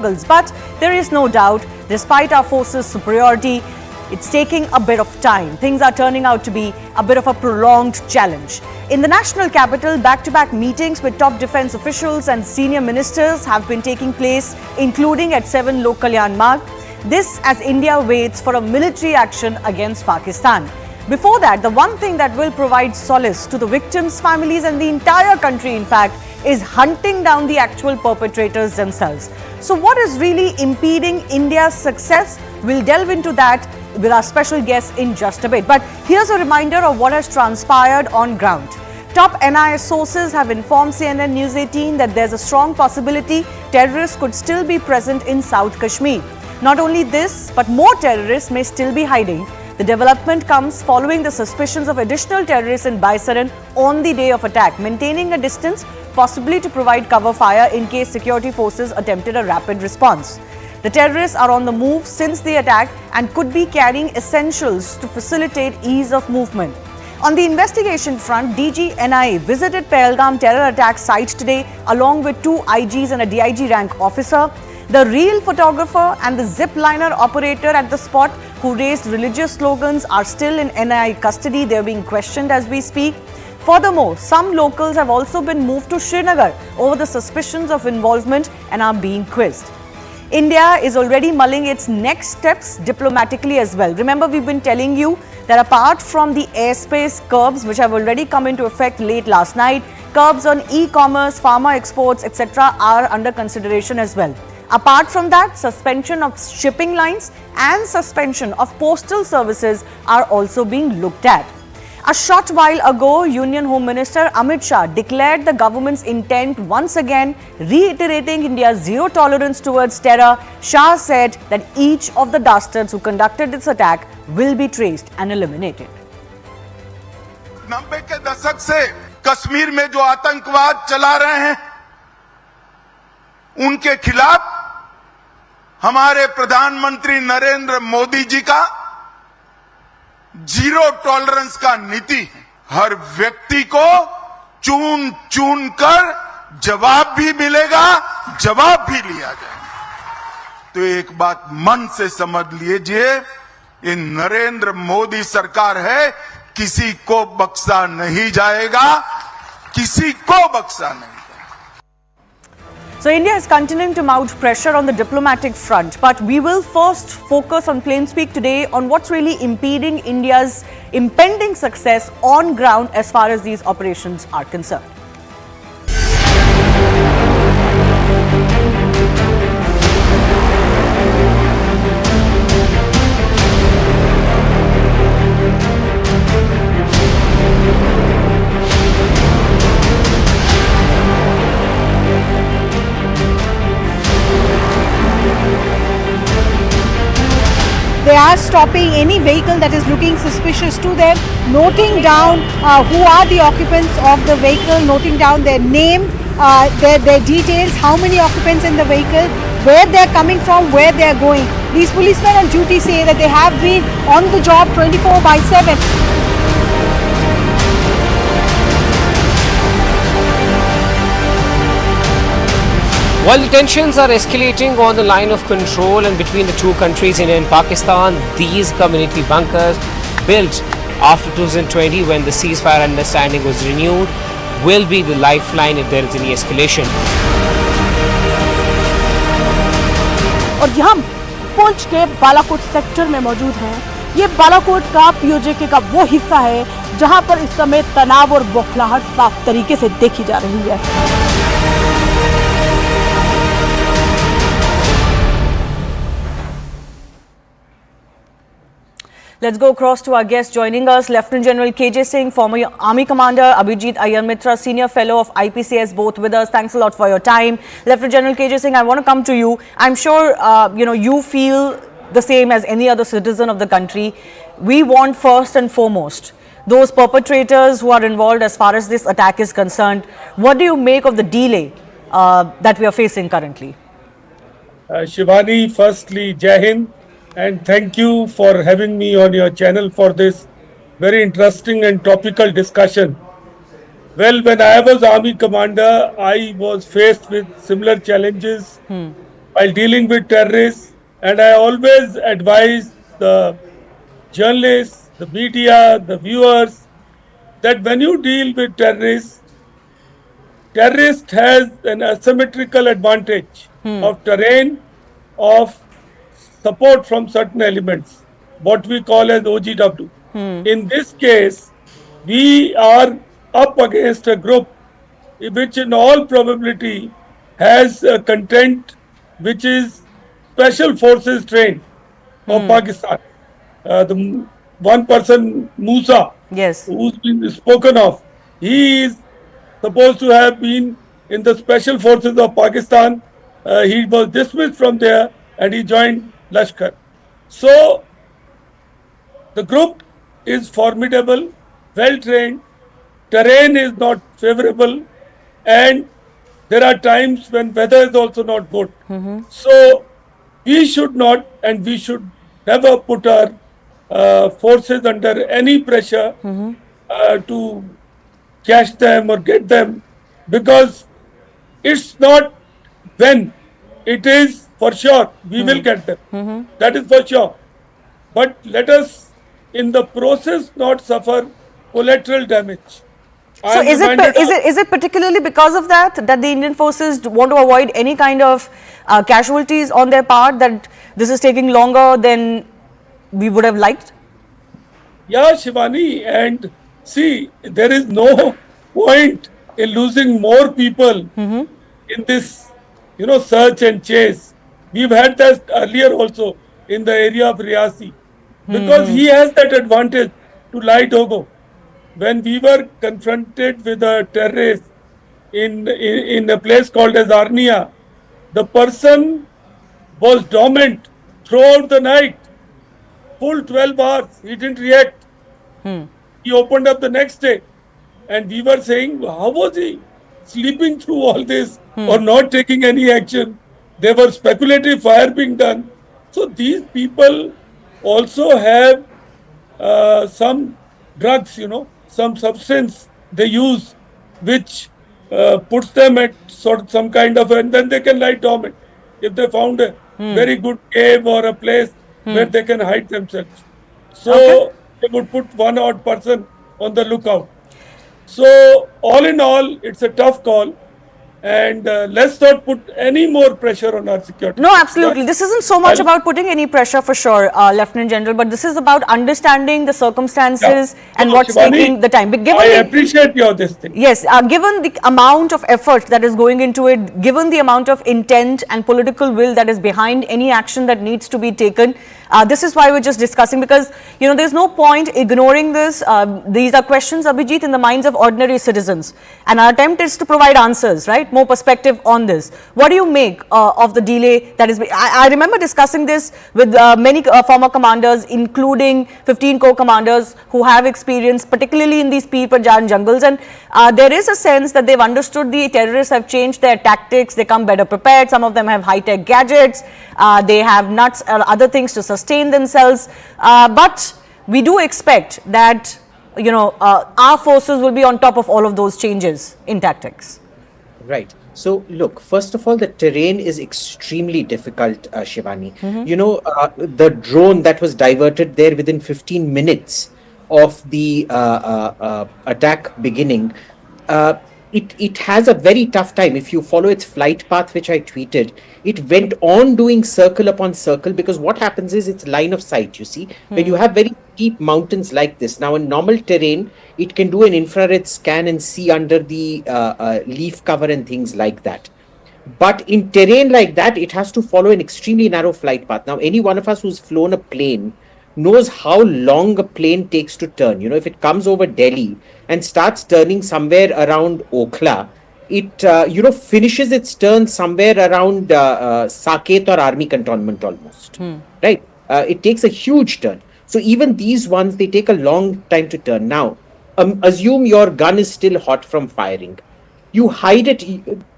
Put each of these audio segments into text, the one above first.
But there is no doubt, despite our forces' superiority, it's taking a bit of time. Things are turning out to be a bit of a prolonged challenge. In the national capital, back-to-back meetings with top defence officials and senior ministers have been taking place, including at 7 Lok Kalyan Marg. This as India waits for a military action against Pakistan. Before that, the one thing that will provide solace to the victims' families and the entire country, in fact, is hunting down the actual perpetrators themselves. So what is really impeding India's success? We'll delve into that with our special guest in just a bit. But here's a reminder of what has transpired on ground. Top NIS sources have informed CNN News18 that there's a strong possibility terrorists could still be present in South Kashmir. Not only this, but more terrorists may still be hiding. The development comes following the suspicions of additional terrorists in Baisaran on the day of attack, maintaining a distance, possibly to provide cover fire in case security forces attempted a rapid response. The terrorists are on the move since the attack and could be carrying essentials to facilitate ease of movement. On the investigation front, DG NIA visited Pahalgam terror attack site today along with 2 IGs and a DIG rank officer. The real photographer and the zip liner operator at the spot who raised religious slogans are still in NIA custody. They are being questioned as we speak. Furthermore, some locals have also been moved to Srinagar over the suspicions of involvement and are being quizzed. India is already mulling its next steps diplomatically as well. Remember, we've been telling you that apart from the airspace curbs, which have already come into effect late last night, curbs on e-commerce, pharma exports, etc. are under consideration as well. Apart from that, suspension of shipping lines and suspension of postal services are also being looked at. A short while ago, Union Home Minister Amit Shah declared the government's intent once again, reiterating India's zero tolerance towards terror. Shah said that each of the dastards who conducted this attack will be traced and eliminated. 90 के दशक से कश्मीर में जो आतंकवाद चला रहे हैं, उनके खिलाफ हमारे प्रधानमंत्री नरेंद्र मोदी जी का जीरो टॉलरेंस का नीति है। हर व्यक्ति को चुन चुन कर जवाब भी मिलेगा, जवाब भी लिया जाएगा। तो एक बात मन से समझ लीजिए, ये नरेंद्र मोदी सरकार है, किसी को बख्शा नहीं जाएगा, किसी को बख्शा नहीं। So India is continuing to mount pressure on the diplomatic front, but we will first focus on plain speak today on what's really impeding India's impending success on ground as far as these operations are concerned. They are stopping any vehicle that is looking suspicious to them, noting down who are the occupants of the vehicle, noting down their name, their details, how many occupants in the vehicle, where they are coming from, where they are going. These policemen on duty say that they have been on the job 24/7. While the tensions are escalating on the line of control and between the two countries, India and Pakistan, these community bunkers built after 2020 when the ceasefire understanding was renewed will be the lifeline if there is any escalation. और हम पुंछ के Balakot sector में मौजूद हैं। ये बालाकोट का PoJK का वो हिस्सा है जहां पर इस समय तनाव और बौखलाहट साफ तरीके से देखी जा रही है। Let's go across to our guest joining us, Lieutenant General KJ Singh, former Army Commander, Abhijit Iyer Mitra, Senior Fellow of IPCS, both with us. Thanks a lot for your time. Lieutenant General KJ Singh, I want to come to you. I'm sure you feel the same as any other citizen of the country. We want first and foremost those perpetrators who are involved as far as this attack is concerned. What do you make of the delay that we are facing currently? Shivani, firstly, Jai Hind. And thank you for having me on your channel for this very interesting and topical discussion. Well, when I was Army Commander, I was faced with similar challenges while dealing with terrorists, and I always advise the journalists, the media, the viewers, that when you deal with terrorists, terrorist has an asymmetrical advantage of terrain, of support from certain elements, what we call as OGW. In this case, we are up against a group which in all probability has a content which is special forces trained of Pakistan. The one person, Musa, Yes. who's been spoken of, he is supposed to have been in the special forces of Pakistan. He was dismissed from there and he joined Lashkar. So the group is formidable, well trained, terrain is not favorable, and there are times when weather is also not good. So we should not, and we should never put our forces under any pressure to catch them or get them, because it's not when, it is for sure we will get them. That is for sure. But let us in the process not suffer collateral damage. So is it particularly because of that the Indian forces want to avoid any kind of casualties on their part, that this is taking longer than we would have liked? Yeah, Shivani, and see, there is no point in losing more people in this, search and chase. We've had that earlier also in the area of Riyasi, because he has that advantage to lie Dogo. When we were confronted with a terrorist in a place called as Arnia, the person was dormant throughout the night, full 12 hours. He didn't react. He opened up the next day, and we were saying, how was he sleeping through all this or not taking any action? There were speculative fire being done. So these people also have some drugs, some substance they use which puts them at some kind of, and then they can lie dormant if they found a very good cave or a place where they can hide themselves. So they would put one odd person on the lookout. So all in all, it's a tough call. And let's not put any more pressure on our security. No, absolutely. This isn't so much about putting any pressure for sure, Lieutenant General, but this is about understanding the circumstances and what's Shivani, taking the time. But given I appreciate your this thing. Yes, given the amount of effort that is going into it, given the amount of intent and political will that is behind any action that needs to be taken, this is why we're just discussing, because there's no point ignoring this. These are questions, Abhijit, in the minds of ordinary citizens, and our attempt is to provide answers, right? More perspective on this. What do you make of the delay that is? I remember discussing this with many former commanders, including 15 corps commanders who have experience, particularly in these Pir Panjan jungles, and there is a sense that they've understood the terrorists have changed their tactics. They come better prepared. Some of them have high-tech gadgets. They have nuts or other things to sustain themselves. But we do expect that our forces will be on top of all of those changes in tactics. Right. So, look, first of all, the terrain is extremely difficult, Shivani. The drone that was diverted there within 15 minutes of the attack beginning, it has a very tough time. If you follow its flight path, which I tweeted, it went on doing circle upon circle, because what happens is it's line of sight, you see. When you have very steep mountains like this, now in normal terrain, it can do an infrared scan and see under the leaf cover and things like that. But in terrain like that, it has to follow an extremely narrow flight path. Now, any one of us who's flown a plane knows how long a plane takes to turn. If it comes over Delhi and starts turning somewhere around Okhla, it finishes its turn somewhere around Saket or army cantonment almost, right? It takes a huge turn. So even these ones, they take a long time to turn. Now, assume your gun is still hot from firing. You hide it,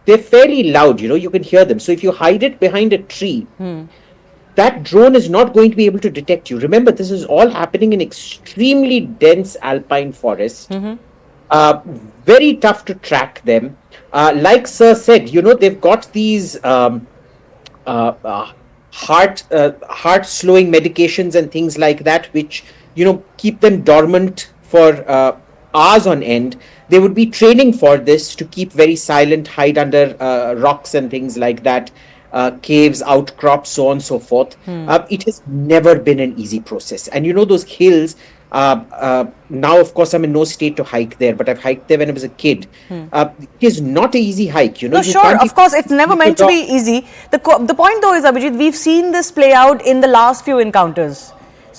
they're fairly loud, you can hear them. So if you hide it behind a tree, that drone is not going to be able to detect you. Remember, this is all happening in extremely dense alpine forests. Very tough to track them. Like Sir said, they've got these heart slowing medications and things like that, which keep them dormant for hours on end. They would be training for this to keep very silent, hide under rocks and things like that, caves, outcrops, so on and so forth. It has never been an easy process. And those hills, now of course I'm in no state to hike there, but I've hiked there when I was a kid. It is not an easy hike. No, sure, of course, it's never meant to be easy. The point though is, Abhijit, we've seen this play out in the last few encounters,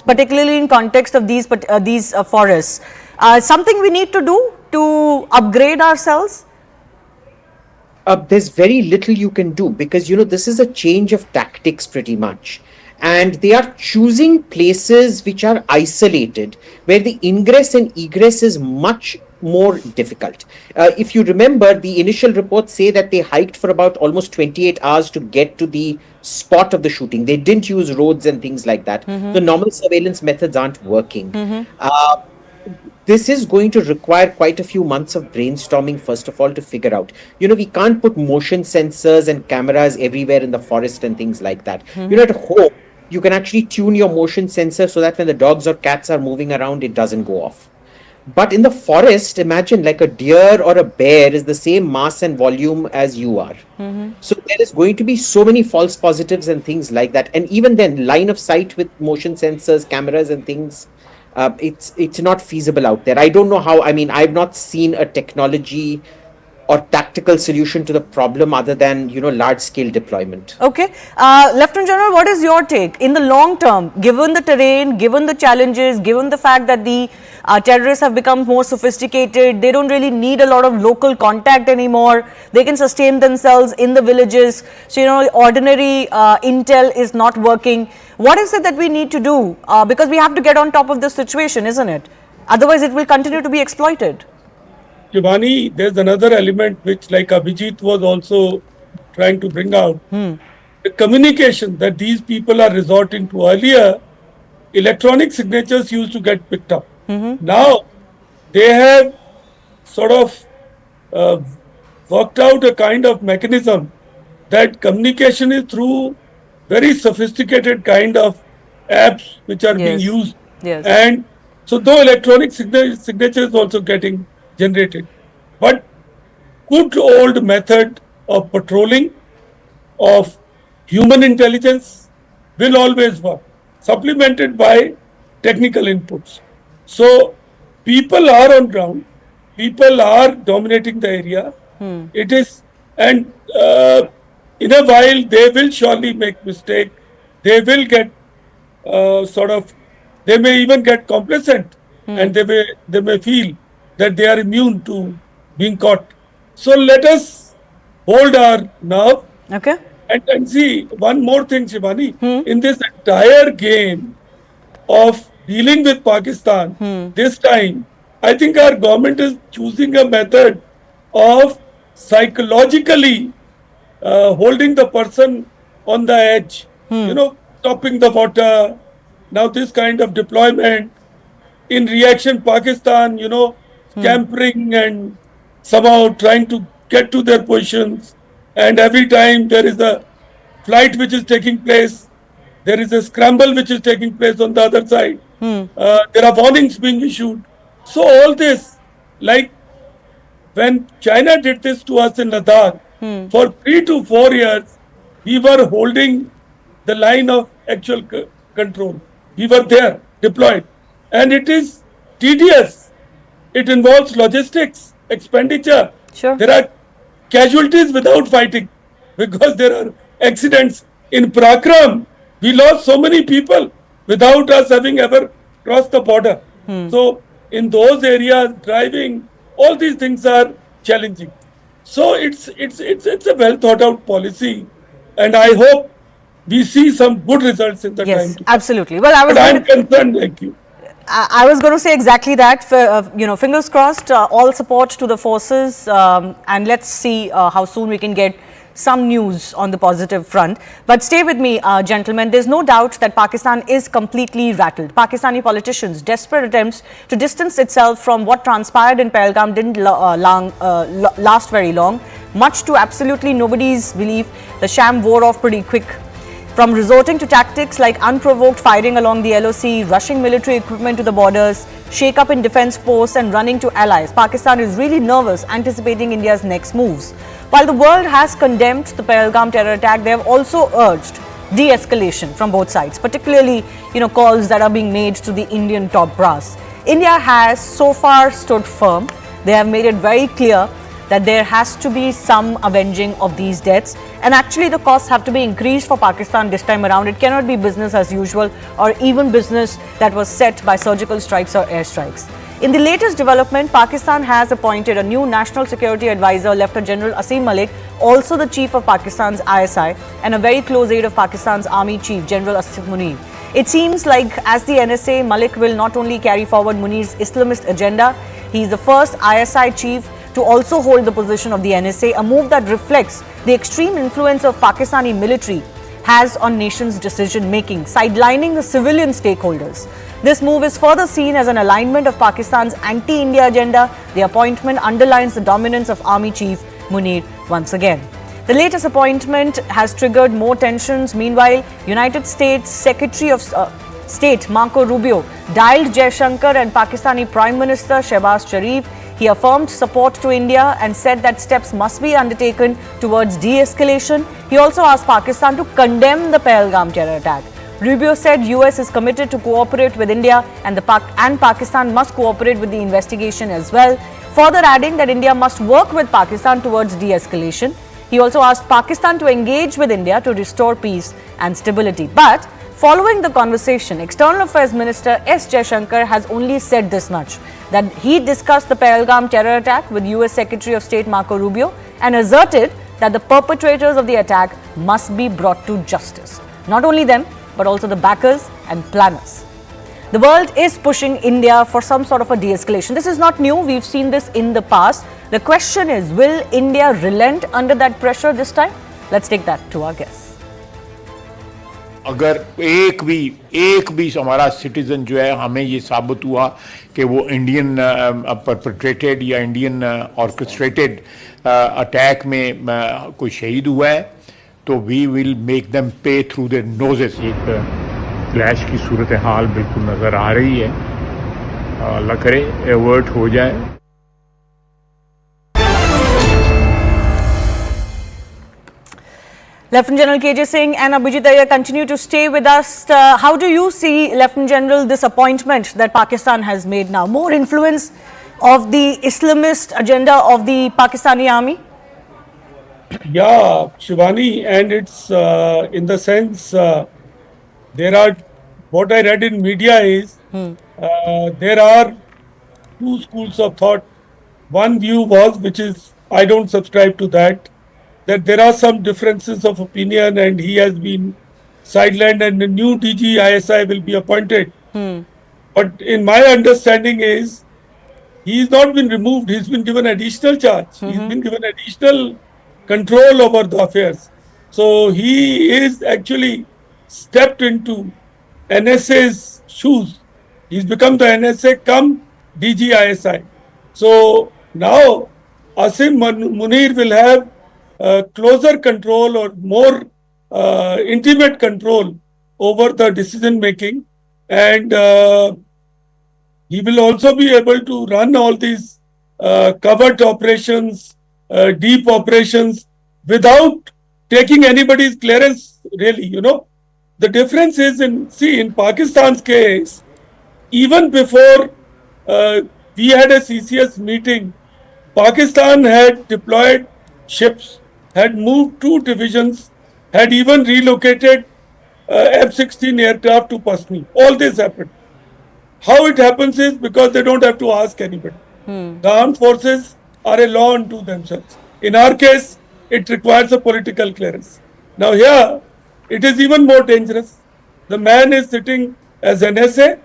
particularly in context of these forests. Something we need to do to upgrade ourselves? There's very little you can do, because this is a change of tactics pretty much, and they are choosing places which are isolated, where the ingress and egress is much more difficult. If you remember, the initial reports say that they hiked for about almost 28 hours to get to the spot of the shooting. They didn't use roads and things like that. The normal surveillance methods aren't working. This is going to require quite a few months of brainstorming, first of all, to figure out. We can't put motion sensors and cameras everywhere in the forest and things like that. At home, you can actually tune your motion sensor so that when the dogs or cats are moving around, it doesn't go off. But in the forest, imagine like a deer or a bear is the same mass and volume as you are. So there is going to be so many false positives and things like that. And even then, line of sight with motion sensors, cameras and things, it's not feasible out there. I don't know how. I've not seen a technology or tactical solution to the problem other than large scale deployment. Okay, Lieutenant General, what is your take in the long term, given the terrain, given the challenges, given the fact that the terrorists have become more sophisticated, they don't really need a lot of local contact anymore, they can sustain themselves in the villages, so ordinary intel is not working. What is it that we need to do? Because we have to get on top of this situation, isn't it? Otherwise it will continue to be exploited. Shivani, there's another element which, like Abhijit was also trying to bring out. The communication that these people are resorting to. Earlier, electronic signatures used to get picked up. Now, they have sort of worked out a kind of mechanism that communication is through very sophisticated kind of apps which are being used. And so, though electronic signature is also getting generated, but good old method of patrolling, of human intelligence will always work, supplemented by technical inputs. So people are on ground, people are dominating the area. It is, and in a while they will surely make mistake. They will get they may even get complacent, and they may feel that they are immune to being caught. So let us hold our nerve. Okay. And see, one more thing, Shivani, in this entire game of dealing with Pakistan, this time, I think our government is choosing a method of psychologically holding the person on the edge, stopping the water. Now this kind of deployment, in reaction, Pakistan, scampering and somehow trying to get to their positions. And every time there is a flight which is taking place, there is a scramble which is taking place on the other side. There are warnings being issued. So all this, like when China did this to us in Ladakh, for 3 to 4 years, we were holding the line of actual control. We were there, deployed. And it is tedious. It involves logistics, expenditure. Sure. There are casualties without fighting, because there are accidents. In Prakram, we lost so many people without us having ever crossed the border. So in those areas, driving, all these things are challenging. So it's a well thought out policy, and I hope we see some good results in the time to come. Absolutely. Well, I'm concerned like you. I was going to say exactly that. Fingers crossed, all support to the forces, and let's see how soon we can get some news on the positive front. But stay with me, gentlemen. There's no doubt that Pakistan is completely rattled. Pakistani politicians' desperate attempts to distance itself from what transpired in Pahalgam didn't last very long. Much to absolutely nobody's belief, the sham wore off pretty quick. From resorting to tactics like unprovoked firing along the LOC, rushing military equipment to the borders, shake-up in defence posts and running to allies, Pakistan is really nervous, anticipating India's next moves. While the world has condemned the Pahalgam terror attack, they have also urged de-escalation from both sides, particularly, calls that are being made to the Indian top brass. India has so far stood firm. They have made it very clear that there has to be some avenging of these deaths, and actually the costs have to be increased for Pakistan this time around. It cannot be business as usual or even business that was set by surgical strikes or airstrikes. In the latest development, Pakistan has appointed a new National Security Advisor, Lieutenant General Asim Malik, also the chief of Pakistan's ISI and a very close aide of Pakistan's Army Chief, General Asif Munir. It seems like as the NSA, Malik will not only carry forward Munir's Islamist agenda, he is the first ISI chief to also hold the position of the NSA, a move that reflects the extreme influence of Pakistani military has on nation's decision-making, sidelining the civilian stakeholders. This move is further seen as an alignment of Pakistan's anti-India agenda. The appointment underlines the dominance of Army Chief Munir once again. The latest appointment has triggered more tensions. Meanwhile, United States Secretary of State Marco Rubio dialed Jaishankar and Pakistani Prime Minister Shehbaz Sharif. He affirmed support to India and said that steps must be undertaken towards de-escalation. He also asked Pakistan to condemn the Pahalgam terror attack. Rubio said US is committed to cooperate with India and Pakistan must cooperate with the investigation as well, further adding that India must work with Pakistan towards de-escalation. He also asked Pakistan to engage with India to restore peace and stability. But following the conversation, External Affairs Minister S. Jaishankar has only said this much, that he discussed the Pahalgam terror attack with US Secretary of State Marco Rubio and asserted that the perpetrators of the attack must be brought to justice. Not only them, but also the backers and planners. The world is pushing India for some sort of a de-escalation. This is not new. We've seen this in the past. The question is, will India relent under that pressure this time? Let's take that to our guests. अगर एक भी हमारा citizen जो है हमें ये साबित हुआ कि वो इंडियन परपेट्रेटेड या इंडियन ऑर्केस्ट्रेटेड अटैक में कोई शहीद हुआ है तो वी विल मेक देम पे थ्रू देयर नोजेस. एक क्लैश की सूरत हाल बिल्कुल नज़र आ रही है. अल्लाह करे एवर्ट हो जाए. Lieutenant General KJ Singh and Abhijit Iyer continue to stay with us. How do you see, Lieutenant General, this appointment that Pakistan has made now? More influence of the Islamist agenda of the Pakistani army? Yeah, Shivani, and it's in the sense there are, what I read in media is there are two schools of thought. One view was, which is, I don't subscribe to that there are some differences of opinion and he has been sidelined and a new DG ISI will be appointed. But in my understanding is, he's not been removed, he's been given additional charge. He's been given additional control over the affairs. So he is actually stepped into NSA's shoes. He's become the NSA come DG ISI. So now Asim Munir will have closer control or more intimate control over the decision making, and he will also be able to run all these covert operations, deep operations without taking anybody's clearance, really. The difference is in Pakistan's case, even before we had a CCS meeting, Pakistan had deployed ships, had moved 2 divisions, had even relocated F-16 aircraft to Pasni. All this happened. How it happens is because they don't have to ask anybody. The armed forces are a law unto themselves. In our case, it requires a political clearance. Now here, it is even more dangerous. The man is sitting as an SA.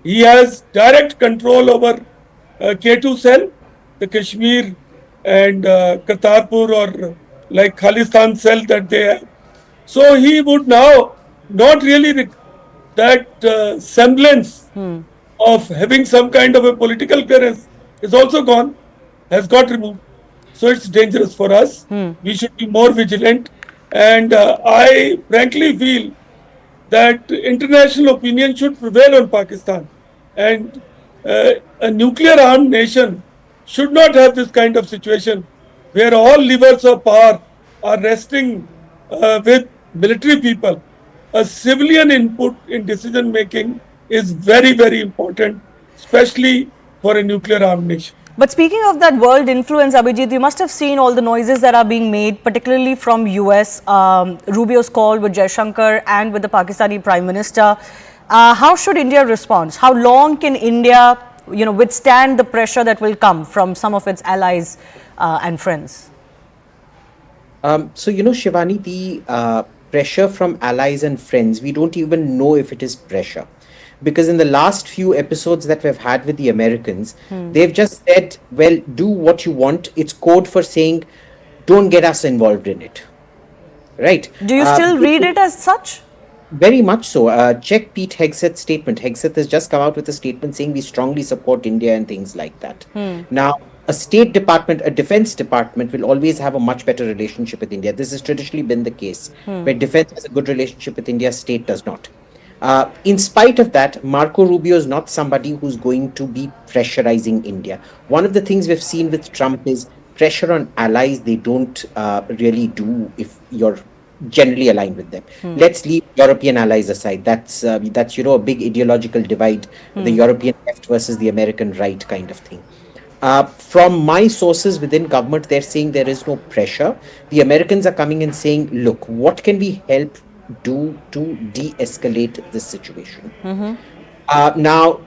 He has direct control over K2 cell, the Kashmir and Kartarpur or like Khalistan cell that they have. So he would now not really that semblance of having some kind of a political clearance is also gone, has got removed. So it's dangerous for us. We should be more vigilant. And I frankly feel that international opinion should prevail on Pakistan. And a nuclear armed nation should not have this kind of situation where all levers of power are resting with military people. A civilian input in decision making is very, very important, especially for a nuclear armed nation. But speaking of that world influence, Abhijit, you must have seen all the noises that are being made, particularly from US, Rubio's call with Jaishankar and with the Pakistani Prime Minister. How should India respond? How long can India, withstand the pressure that will come from some of its allies and friends? Shivani, the pressure from allies and friends, we don't even know if it is pressure. Because in the last few episodes that we've had with the Americans, they've just said, well, do what you want. It's code for saying, don't get us involved in it. Right? Do you still read it as such? Very much so. Check Pete Hegseth's statement. Hegseth has just come out with a statement saying we strongly support India and things like that. Now, a State Department, a Defense Department will always have a much better relationship with India. This has traditionally been the case. Where Defense has a good relationship with India, State does not. In spite of that, Marco Rubio is not somebody who's going to be pressurizing India. One of the things we've seen with Trump is pressure on allies they don't really do if you're generally aligned with them. Let's leave European allies aside. That's a big ideological divide, the European left versus the American right kind of thing. From my sources within government, they're saying there is no pressure. The Americans are coming and saying, look, what can we help do to de-escalate this situation? Now,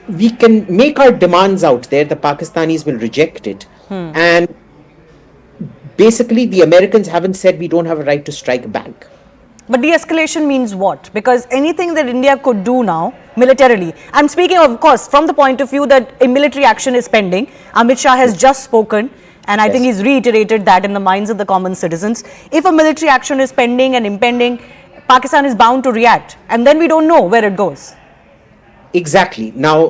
we can make our demands out there. The Pakistanis will reject it. And basically, the Americans haven't said we don't have a right to strike back. But de-escalation means what? Because anything that India could do now, militarily, I'm speaking of course from the point of view that a military action is pending. Amit Shah has just spoken. And I think he's reiterated that in the minds of the common citizens. If a military action is pending and impending, Pakistan is bound to react. And then we don't know where it goes. Exactly. Now,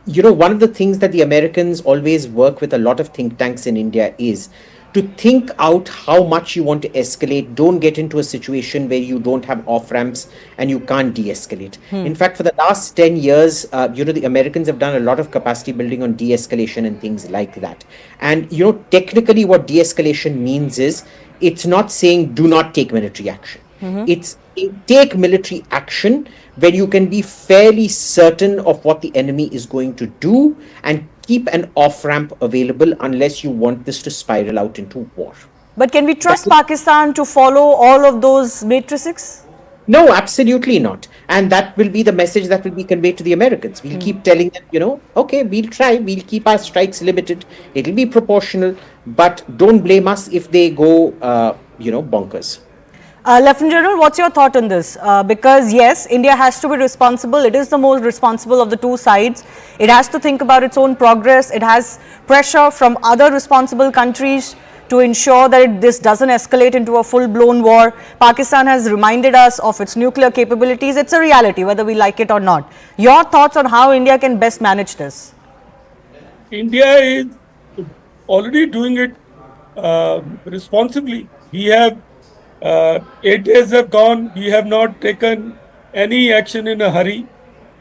one of the things that the Americans always work with a lot of think tanks in India is to think out how much you want to escalate. Don't get into a situation where you don't have off-ramps and you can't de-escalate. In fact, for the last 10 years, the Americans have done a lot of capacity building on de-escalation and things like that. And, technically what de-escalation means is it's not saying do not take military action. It's take military action where you can be fairly certain of what the enemy is going to do and keep an off-ramp available unless you want this to spiral out into war. But can we trust Pakistan to follow all of those matrices? No, absolutely not. And that will be the message that will be conveyed to the Americans. We'll keep telling them, okay, we'll try, we'll keep our strikes limited. It'll be proportional, but don't blame us if they go, bonkers. Lieutenant General, what's your thought on this? Because yes, India has to be responsible. It is the most responsible of the two sides. It has to think about its own progress. It has pressure from other responsible countries to ensure that this doesn't escalate into a full-blown war. Pakistan has reminded us of its nuclear capabilities. It's a reality, whether we like it or not. Your thoughts on how India can best manage this? India is already doing it responsibly. We have 8 days have gone. We have not taken any action in a hurry.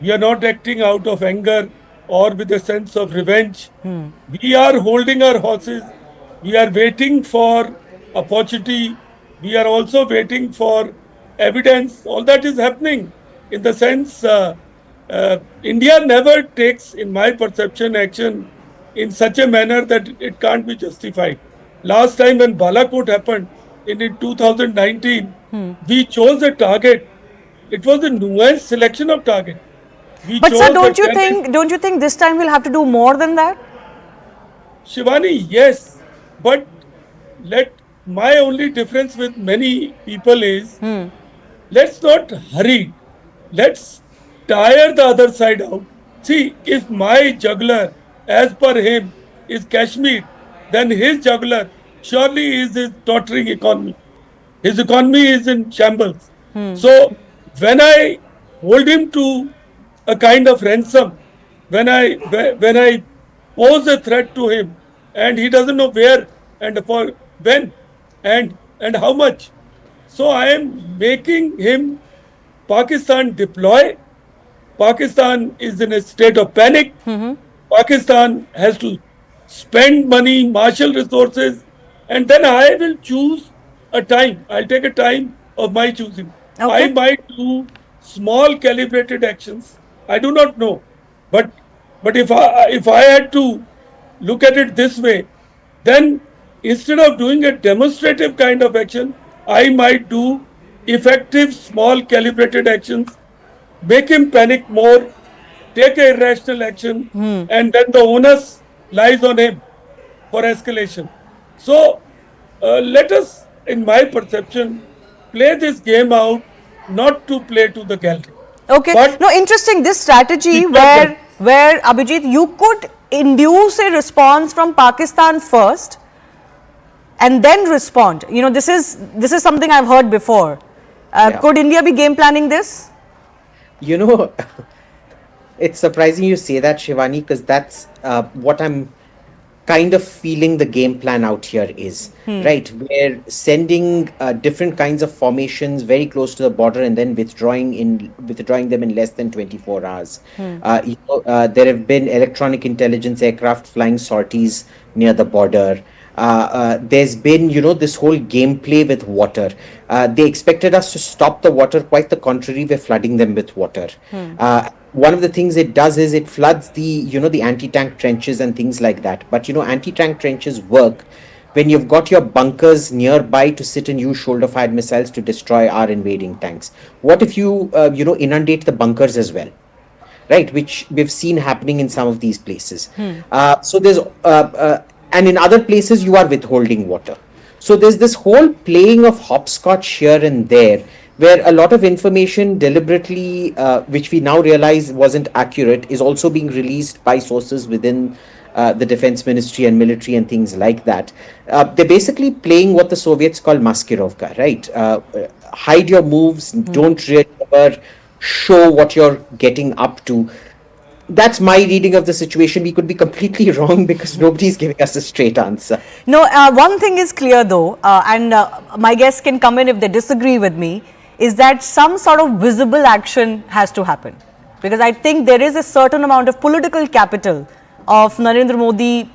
We are not acting out of anger or with a sense of revenge. We are holding our horses. We are waiting for opportunity. We are also waiting for evidence. All that is happening in the sense India never takes, in my perception, action in such a manner that it can't be justified. Last time when Balakot happened, in 2019, we chose a target. It was a nuanced selection of target. But sir, don't you think this time we'll have to do more than that? Shivani, yes. But my only difference with many people is, let's not hurry. Let's tire the other side out. See, if my juggler, as per him, is Kashmir, then his juggler surely is his tottering economy. His economy is in shambles. So when I hold him to a kind of ransom, when I pose a threat to him, and he doesn't know where and for when and how much, so I am making him Pakistan deploy. Pakistan is in a state of panic. Pakistan has to spend money, marshal resources, and then I will choose a time. I'll take a time of my choosing. Okay. I might do small calibrated actions. I do not know, but if I had to look at it this way, then instead of doing a demonstrative kind of action, I might do effective small calibrated actions, make him panic more, take a irrational action, and then the onus lies on him for escalation. So let us, in my perception, play this game out, not to play to the gallery. Okay. But no, interesting. This strategy where Abhijit, you could induce a response from Pakistan first and then respond. You know, this is something I've heard before. Could India be game planning this? You know, it's surprising you say that, Shivani, because that's what I'm kind of feeling the game plan out here is, right? We're sending different kinds of formations very close to the border and then withdrawing them in less than 24 hours. There have been electronic intelligence aircraft flying sorties near the border. There's been, this whole gameplay with water. They expected us to stop the water. Quite the contrary, we're flooding them with water. One of the things it does is it floods the anti-tank trenches and things like that. But, anti-tank trenches work when you've got your bunkers nearby to sit and use shoulder-fired missiles to destroy our invading tanks. What if you, inundate the bunkers as well? Right, which we've seen happening in some of these places. So there's... and in other places, you are withholding water. So there's this whole playing of hopscotch here and there, where a lot of information deliberately, which we now realize wasn't accurate, is also being released by sources within the defense ministry and military and things like that. They're basically playing what the Soviets call maskirovka, right? Hide your moves, don't really ever show what you're getting up to. That's my reading of the situation. We could be completely wrong because nobody's giving us a straight answer. No, one thing is clear though, and my guests can come in if they disagree with me, is that some sort of visible action has to happen. Because I think there is a certain amount of political capital of Narendra Modi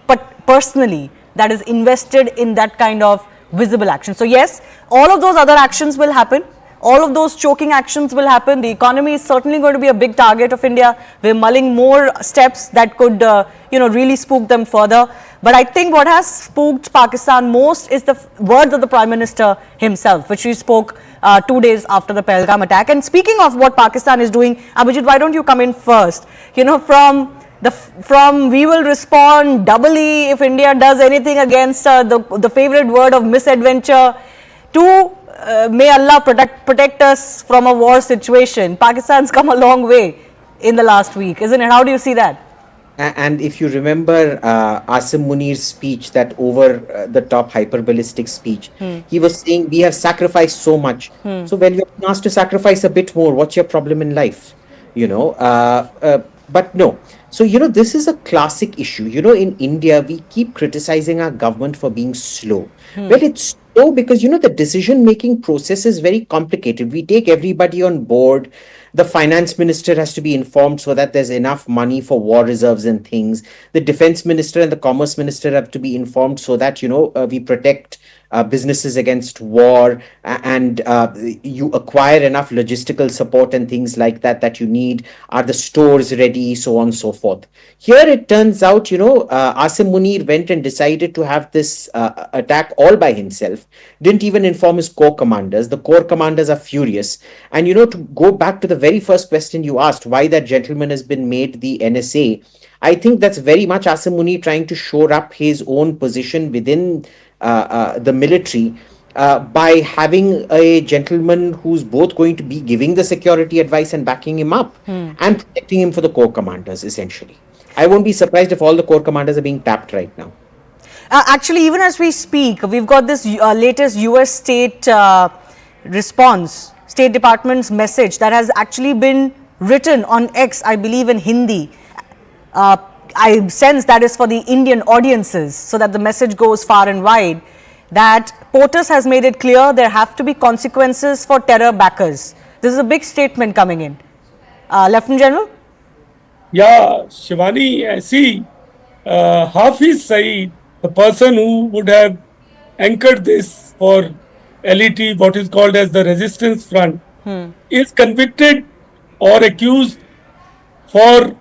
personally that is invested in that kind of visible action. So yes, all of those other actions will happen. All of those choking actions will happen. The economy is certainly going to be a big target of India. We're mulling more steps that could, really spook them further. But I think what has spooked Pakistan most is the words of the Prime Minister himself, which he spoke 2 days after the Pahalgam attack. And speaking of what Pakistan is doing, Abhijit, why don't you come in first? From we will respond doubly if India does anything against the favorite word of misadventure to may Allah protect us from a war situation. Pakistan's come a long way in the last week, isn't it? How do you see that? And if you remember Asim Munir's speech, that over the top hyperbolistic speech, he was saying, we have sacrificed so much. So when you're asked to sacrifice a bit more, what's your problem in life? But no. So, this is a classic issue. In India, we keep criticizing our government for being slow. Well, it's slow because, the decision-making process is very complicated. We take everybody on board. The finance minister has to be informed so that there's enough money for war reserves and things. The defense minister and the commerce minister have to be informed so that, we protect businesses against war and you acquire enough logistical support and things like that you need. Are the stores ready? So on and so forth. Here it turns out, Asim Munir went and decided to have this attack all by himself. Didn't even inform his corps commanders. The corps commanders are furious. And, to go back to the very first question you asked, why that gentleman has been made the NSA, I think that's very much Asim Munir trying to shore up his own position within the military by having a gentleman who's both going to be giving the security advice and backing him up and protecting him for the corps commanders, essentially. I won't be surprised if all the corps commanders are being tapped right now. Actually, even as we speak, we've got this latest US state response, State Department's message that has actually been written on X, I believe in Hindi. I sense that is for the Indian audiences, so that the message goes far and wide, that POTUS has made it clear there have to be consequences for terror backers. This is a big statement coming in. Lieutenant General? Yeah, Shivani, see, Hafiz Saeed, the person who would have anchored this for LET, what is called as the Resistance Front, is convicted or accused for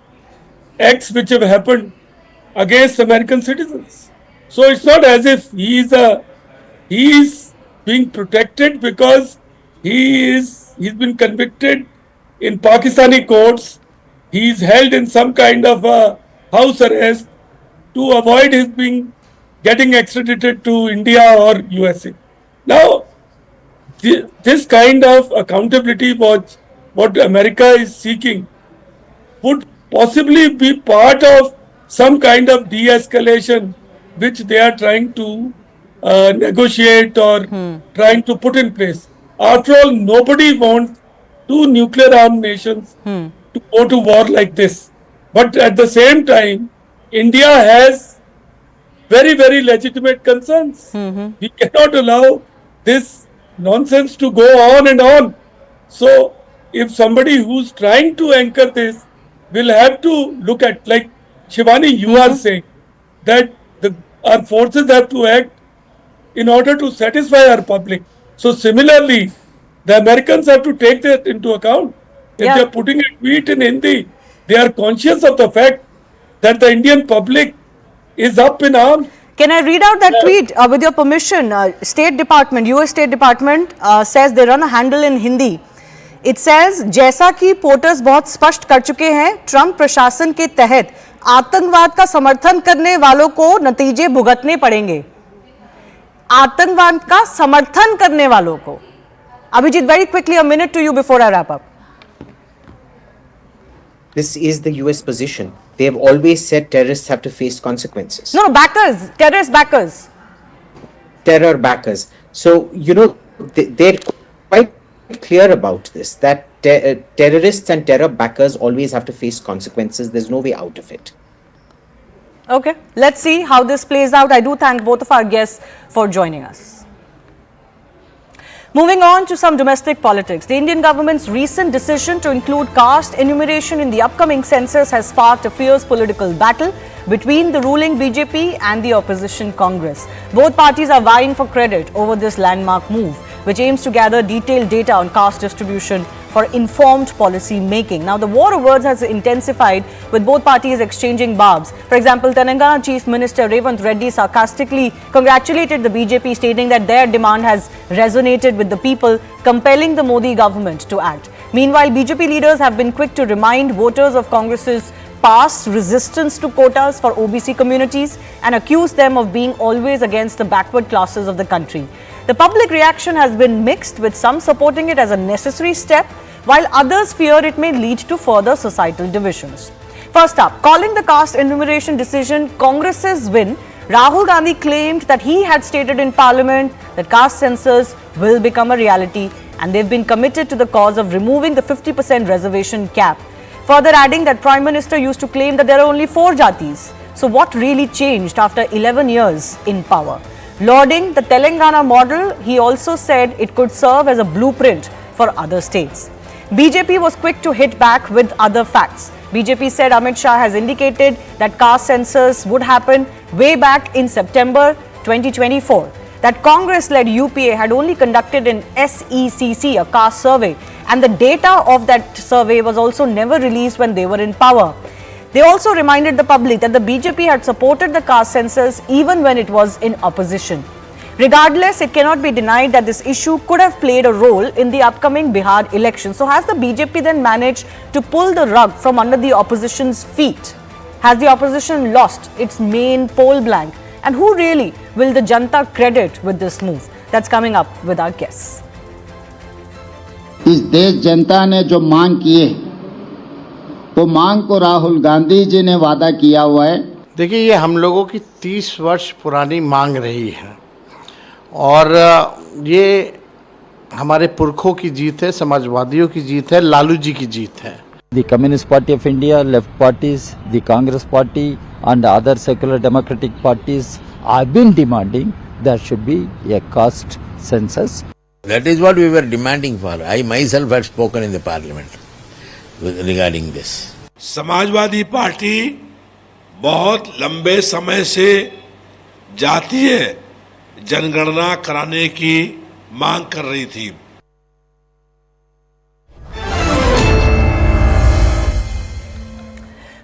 acts which have happened against American citizens. So it's not as if he is being protected because he's been convicted in Pakistani courts. He is held in some kind of a house arrest to avoid his getting extradited to India or USA. Now, this kind of accountability, what America is seeking, would possibly be part of some kind of de-escalation which they are trying to negotiate or trying to put in place. After all, nobody wants two nuclear armed nations to go to war like this. But at the same time, India has very, very legitimate concerns. We cannot allow this nonsense to go on and on. So, if somebody who's trying to anchor this will have to look at, like Shivani, you are saying that our forces have to act in order to satisfy our public. So, similarly, the Americans have to take that into account. If they are putting a tweet in Hindi, they are conscious of the fact that the Indian public is up in arms. Can I read out that tweet with your permission? State Department, US State Department says they run a handle in Hindi. It says, जैसा कि POTUS बहुत स्पष्ट कर चुके हैं, Trump प्रशासन के तहत आतंकवाद का समर्थन करने वालों को नतीजे भुगतने पड़ेंगे. आतंकवाद का समर्थन करने वालों को. Abhijit, very quickly, a minute to you before I wrap up. This is the US position. They have always said terrorists have to face consequences. No, backers, terrorist backers. Terror backers. So, they're quite clear about this, that terrorists and terror backers always have to face consequences. There's no way out of it. Okay, let's see how this plays out. I do thank both of our guests for joining us. Moving on to some domestic politics. The Indian government's recent decision to include caste enumeration in the upcoming census has sparked a fierce political battle between the ruling BJP and the opposition Congress. Both parties are vying for credit over this landmark move, which aims to gather detailed data on caste distribution for informed policy making. Now, the war of words has intensified, with both parties exchanging barbs. For example, Telangana Chief Minister Revanth Reddy sarcastically congratulated the BJP, stating that their demand has resonated with the people, compelling the Modi government to act. Meanwhile, BJP leaders have been quick to remind voters of Congress's past resistance to quotas for OBC communities and accuse them of being always against the backward classes of the country. The public reaction has been mixed, with some supporting it as a necessary step, while others fear it may lead to further societal divisions. First up, calling the caste enumeration decision Congress's win, Rahul Gandhi claimed that he had stated in Parliament that caste census will become a reality, and they've been committed to the cause of removing the 50% reservation cap. Further adding that Prime Minister used to claim that there are only 4 jatis. So what really changed after 11 years in power? Lauding the Telangana model, he also said it could serve as a blueprint for other states. BJP was quick to hit back with other facts. BJP said Amit Shah has indicated that caste census would happen way back in September 2024. That Congress-led UPA had only conducted an SECC, a caste survey, and the data of that survey was also never released when they were in power. They also reminded the public that the BJP had supported the caste census even when it was in opposition. Regardless, it cannot be denied that this issue could have played a role in the upcoming Bihar election. So has the BJP then managed to pull the rug from under the opposition's feet? Has the opposition lost its main poll blank? And who really will the Janata credit with this move? That's coming up with our guests. इस देश जनता ने जो मांग की है, वो मांग को राहुल गांधी जी ने वादा किया हुआ है देखिए, ये हम लोगों की 30 वर्ष पुरानी मांग रही है और ये हमारे पुरखों की जीत है, समाजवादियों की जीत है, लालू जी की जीत है. The Communist Party of India, left parties, the Congress Party and other secular democratic parties have been demanding there should be a caste census. That is what we were demanding for. I myself had spoken in the parliament regarding this. Samajwadi party बहुत लंबे समय से जातीय जनगणना कराने की मांग कर रही थी.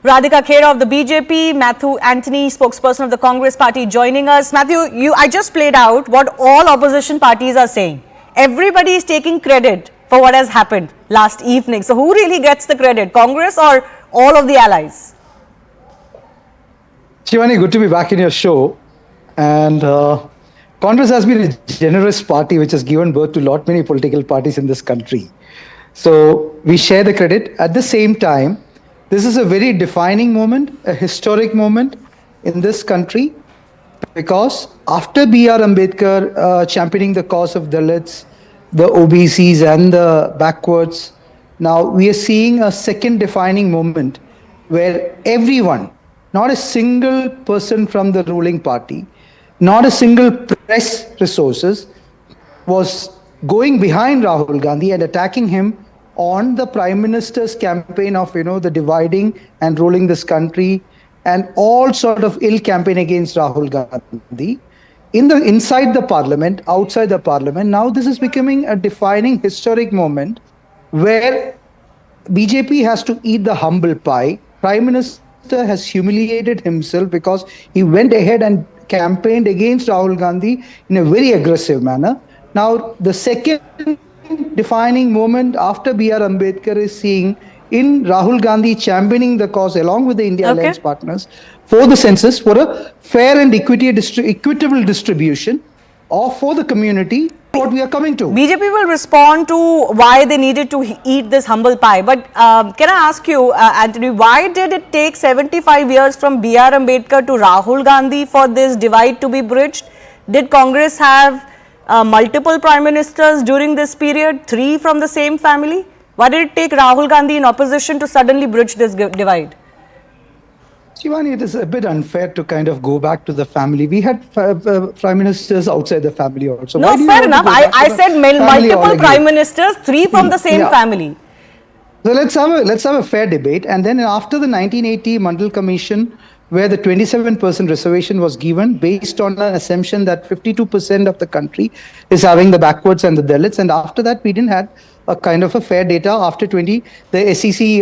Radhika Khera of the BJP, Matthew Anthony, spokesperson of the Congress Party, joining us. Matthew, I just played out what all opposition parties are saying. Everybody is taking credit for what has happened last evening. So who really gets the credit, Congress or all of the allies? Shivani, good to be back in your show. And Congress has been a generous party which has given birth to many political parties in this country. So we share the credit. At the same time, this is a very defining moment, a historic moment in this country, because after B.R. Ambedkar championing the cause of Dalits, the OBCs and the backwards, now we are seeing a second defining moment where everyone, not a single person from the ruling party, not a single press resources, was going behind Rahul Gandhi and attacking him on the Prime Minister's campaign of, the dividing and ruling this country and all sort of ill campaign against Rahul Gandhi. Inside the parliament, outside the parliament, now this is becoming a defining historic moment where BJP has to eat the humble pie. Prime Minister has humiliated himself because he went ahead and campaigned against Rahul Gandhi in a very aggressive manner. Now, the second defining moment after B.R. Ambedkar is seeing in Rahul Gandhi championing the cause along with the India Alliance partners for the census, for a fair and equitable distribution for the community, what we are coming to. BJP will respond to why they needed to eat this humble pie. But can I ask you, Anthony, why did it take 75 years from B.R. Ambedkar to Rahul Gandhi for this divide to be bridged? Did Congress have multiple prime ministers during this period, 3 from the same family? Why did it take Rahul Gandhi in opposition to suddenly bridge this divide? Shivani, it is a bit unfair to kind of go back to the family. We had prime ministers outside the family also. No, fair enough. I said multiple prime ministers, 3 from the same family. So let's have a fair debate. And then after the 1980 Mandal Commission, where the 27% reservation was given based on an assumption that 52% of the country is having the backwards and the Dalits. And after that, we didn't have a kind of a fair data after the SCCC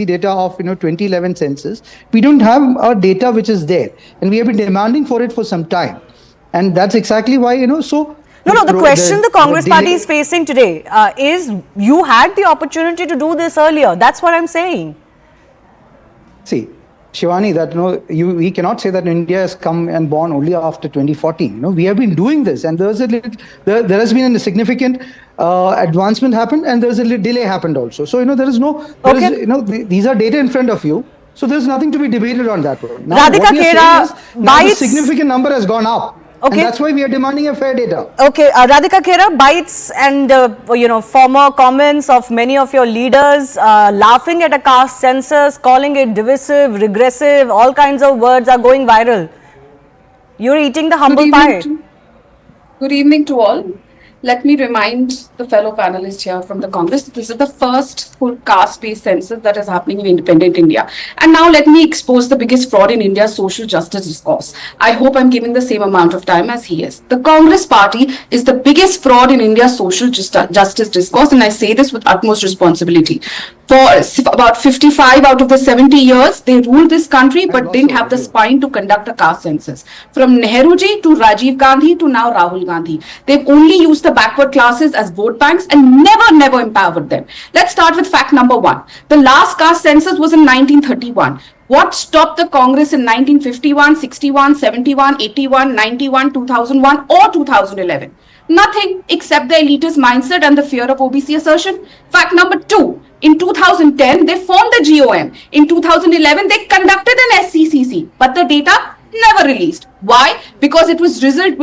data of 2011 census. We don't have a data which is there, and we have been demanding for it for some time, and that's exactly why so. No, the question the Congress party is facing today is you had the opportunity to do this earlier. That's what I'm saying. See, Shivani, that we cannot say that India has come and born only after 2014. We have been doing this, and there has been a significant advancement happened, and there's a delay happened also. So there is these are data in front of you, so there's nothing to be debated on that one. Now, Radhika Khera, the significant number has gone up. Okay. And that's why we are demanding a fair data. Okay, Radhika Khera, bites and former comments of many of your leaders laughing at a caste census, calling it divisive, regressive, all kinds of words are going viral. You're eating the humble pie. Good evening to all. Let me remind the fellow panelists here from the Congress that this is the first full caste-based census that is happening in independent India. And now let me expose the biggest fraud in India's social justice discourse. I hope I'm giving the same amount of time as he is. The Congress party is the biggest fraud in India's social justice discourse, and I say this with utmost responsibility. For about 55 out of the 70 years, they ruled this country but didn't have the spine to conduct a caste census. From Nehruji to Rajiv Gandhi to now Rahul Gandhi. They've only used the backward classes as vote banks and never empowered them. Let's start with fact number 1. The last caste census was in 1931. What stopped the Congress in 1951, 61, 71, 81, 91, 2001 or 2011? Nothing except the elitist mindset and the fear of OBC assertion. Fact number 2. In 2010, they formed the GOM. In 2011, they conducted an SCCC, but the data never released. Why? Because it was riddled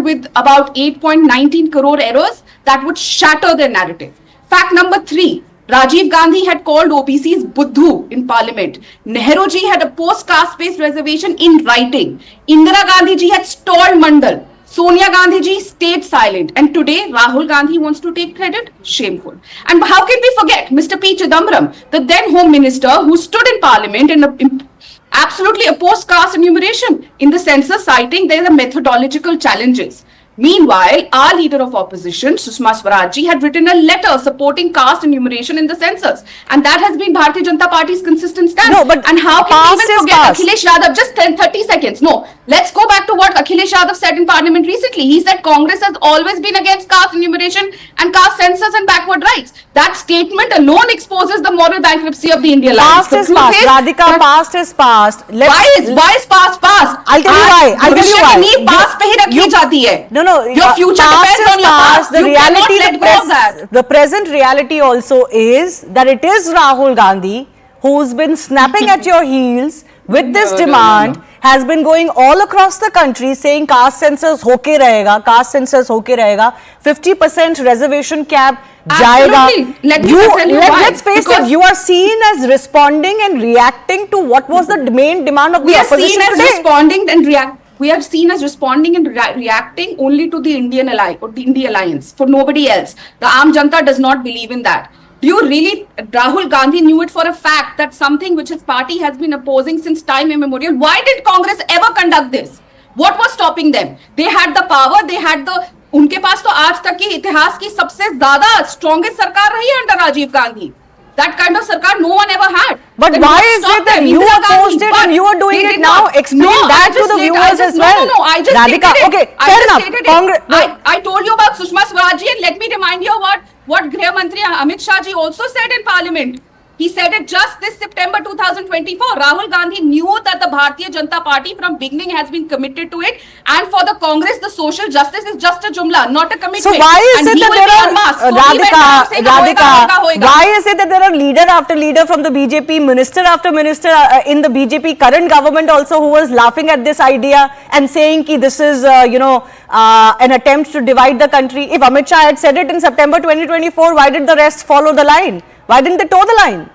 with about 8.19 crore errors that would shatter their narrative. Fact number 3. Rajiv Gandhi had called OBCs Buddhu in parliament. Nehru ji had opposed caste-based reservation in writing. Indira Gandhi ji had stalled Mandal. Sonia Gandhi ji stayed silent. And today, Rahul Gandhi wants to take credit? Shameful. And how can we forget Mr. P. Chidambaram, the then Home Minister who stood in parliament and absolutely opposed caste enumeration in the census, citing there are methodological challenges. Meanwhile, our leader of opposition, Sushma Swaraj ji, had written a letter supporting caste enumeration in the census. And that has been Bharatiya Janata Party's consistent stand. No, but and how can we even forget past. Akhilesh Yadav? Just 30 seconds. No, let's go back to what Akhilesh Yadav said in parliament recently. He said Congress has always been against caste enumeration and caste census and backward rights. That statement alone exposes the moral bankruptcy of the Indian alliance. Past is past. Radhika, past is past. Why is past past? I'll tell you why. I'll tell you why. नींव पास पे ही रखी जाती है. No, your future depends on your past. The You reality, cannot let go of that. the present reality also is that it is Rahul Gandhi who's been snapping at your heels with this demand, has been going all across the country saying caste census hoke rahega, caste census hoke rahega, 50% reservation cap jayega. Absolutely. Let me tell you why. Let's face it, you are seen as responding and reacting to what was the main demand of the opposition today. We are seen as responding and reacting only to the Indian alliance, for nobody else. The Aam Janata does not believe in that. Do you really, Rahul Gandhi knew it for a fact that something which his party has been opposing since time immemorial. Why did Congress ever conduct this? What was stopping them? They had the power, they had the, उनके पास तो आज तक की इतिहास की सबसे ज्यादा strongest सरकार रही है under Rajiv Gandhi. That kind of sarkar no one ever had. But then why what is stopped it that them? you Indira opposed Gandhi, it and you are doing they it did now? not. Explain No, that to the viewers as well. No, I just Radhika, stated it. okay, I fair just enough. stated it. I told you about Sushma Swaraj ji, and let me remind you what Griha Mantri Amit Shah ji also said in Parliament. He said it just this September 2024. Rahul Gandhi knew that the Bharatiya Janata Party from beginning has been committed to it, and for the Congress, the social justice is just a jumla, not a commitment. So why is it that there are Radhika, why is it that there are leader after leader from the BJP, minister after minister in the BJP current government also who was laughing at this idea and saying ki this is an attempt to divide the country? If Amit Shah had said it in September 2024, why did the rest follow the line? Why didn't they toe the line?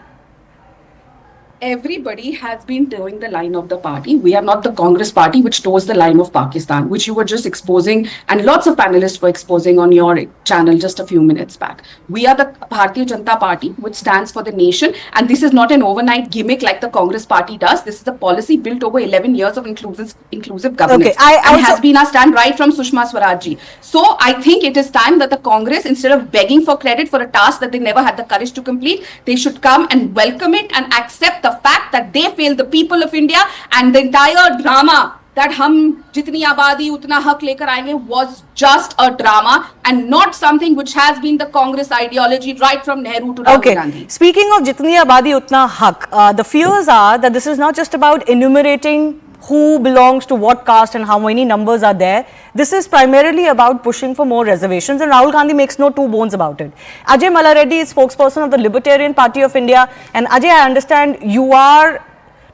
Everybody has been toeing the line of the party. We are not the Congress party which toes the line of Pakistan, which you were just exposing, and lots of panelists were exposing on your channel just a few minutes back. We are the Bharatiya Janata Party, which stands for the nation, and this is not an overnight gimmick like the Congress party does. This is a policy built over 11 years of inclusive governance, and has been our stand right from Sushma Swaraj ji. So I think it is time that the Congress, instead of begging for credit for a task that they never had the courage to complete, they should come and welcome it and accept the fact that they failed the people of India, and the entire drama that hum jitni abadi utna hak lekar aayenge was just a drama and not something which has been the Congress ideology right from Nehru to Rahul Gandhi. Speaking of jitni abadi utna hak, the fears are that this is not just about enumerating who belongs to what caste and how many numbers are there. This is primarily about pushing for more reservations, and Rahul Gandhi makes no two bones about it. Ajay Malareddy is spokesperson of the Libertarian Party of India, and Ajay, I understand you are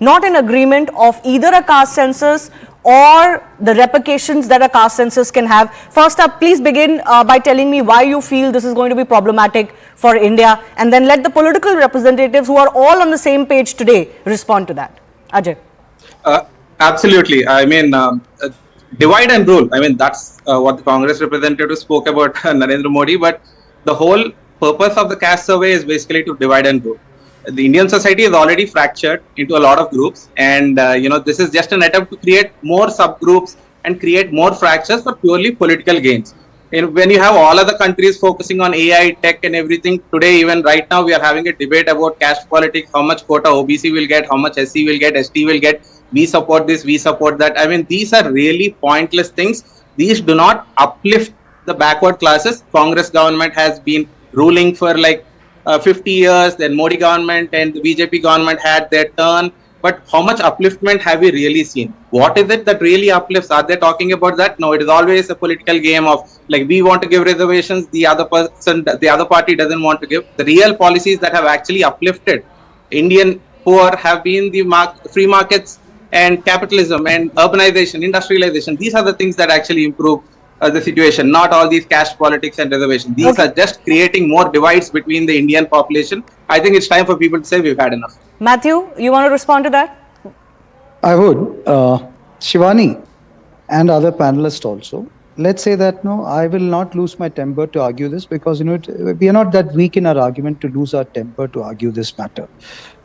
not in agreement of either a caste census or the repercussions that a caste census can have. First up, please begin by telling me why you feel this is going to be problematic for India, and then let the political representatives who are all on the same page today respond to that. Ajay. Absolutely. I mean, divide and rule. I mean, that's what the Congress representative spoke about Narendra Modi. But the whole purpose of the caste survey is basically to divide and rule. The Indian society is already fractured into a lot of groups, and this is just an attempt to create more subgroups and create more fractures for purely political gains. And when you have all other countries focusing on AI, tech, and everything, today, even right now, we are having a debate about caste politics, how much quota OBC will get, how much SC will get, ST will get. We support this, we support that. I mean, these are really pointless things. These do not uplift the backward classes. Congress government has been ruling for like 50 years. Then Modi government and the BJP government had their turn. but how much upliftment have we really seen? What is it that really uplifts? Are they talking about that? No, it is always a political game of like, we want to give reservations, the other party doesn't want to give. The real policies that have actually uplifted Indian poor have been the free markets and capitalism and urbanization, industrialization. These are the things that actually improve the situation, not all these caste politics and reservations. These are just creating more divides between the Indian population. I think it's time for people to say we've had enough. Matthew, you want to respond to that? I would. Shivani and other panelists also. Let's say that, no, I will not lose my temper to argue this because, we are not that weak in our argument to lose our temper to argue this matter.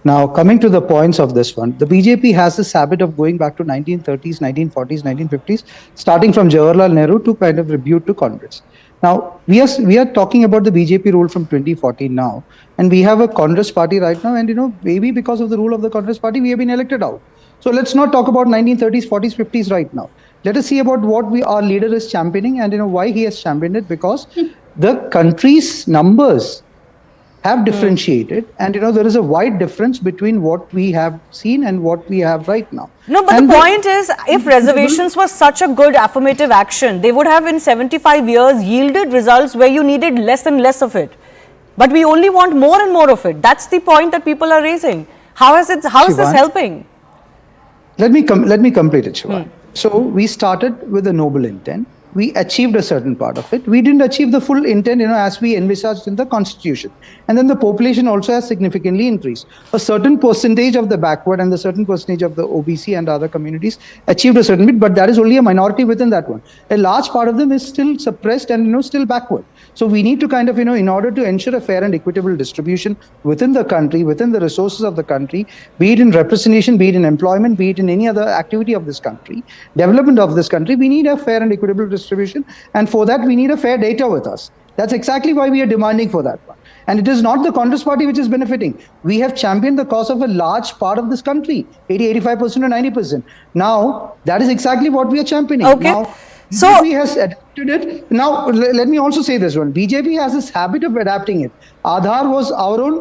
Now, coming to the points of this one, the BJP has this habit of going back to 1930s, 1940s, 1950s, starting from Jawaharlal Nehru to kind of rebuke to Congress. Now, we are talking about the BJP rule from 2014 now, and we have a Congress party right now, and, maybe because of the rule of the Congress party, we have been elected out. So let's not talk about 1930s, 40s, 50s right now. Let us see about what our leader is championing and, why he has championed it, because the country's numbers have differentiated and, there is a wide difference between what we have seen and what we have right now. No, but the point is, if reservations was such a good affirmative action, they would have in 75 years yielded results where you needed less and less of it. But we only want more and more of it. That's the point that people are raising. How is this helping? Let me complete it, Shivani. So we started with a noble intent. We achieved a certain part of it. We didn't achieve the full intent, as we envisaged in the constitution. And then the population also has significantly increased. A certain percentage of the backward and a certain percentage of the OBC and other communities achieved a certain bit, but that is only a minority within that one. A large part of them is still suppressed and, still backward. So we need to kind of, in order to ensure a fair and equitable distribution within the country, within the resources of the country, be it in representation, be it in employment, be it in any other activity of this country, development of this country, we need a fair and equitable distribution. And for that, we need a fair data with us. That's exactly why we are demanding for that one. And it is not the Congress party which is benefiting. We have championed the cause of a large part of this country, 85% or 90%. Now, that is exactly what we are championing. Okay. Now, BJP has adapted it. Now, let me also say this one. BJP has this habit of adapting it. Aadhaar was our own,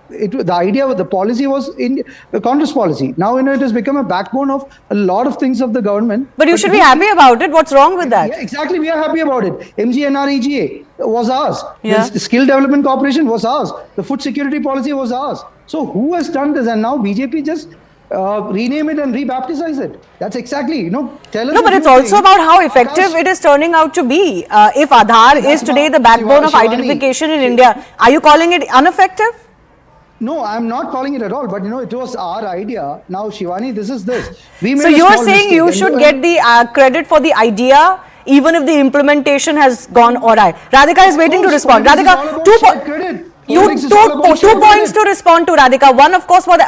the idea of the policy was in the Congress policy. Now, it has become a backbone of a lot of things of the government. But you should be happy about it. What's wrong with that? Yeah, exactly. We are happy about it. MGNREGA was ours. Yeah. The Skill Development Corporation was ours. The food security policy was ours. So who has done this? And now BJP just rename it and rebaptize it. That's exactly, tell us. No, but it's also about how effective it is turning out to be. If Aadhaar is today the backbone of identification in India, are you calling it ineffective? No, I'm not calling it at all. But, it was our idea. Now, Shivani, this is this. So you're saying you should get the credit for the idea, even if the implementation has gone awry. Radhika is waiting to respond. Radhika, 2 points. You two points to respond to, Radhika. One, of course, what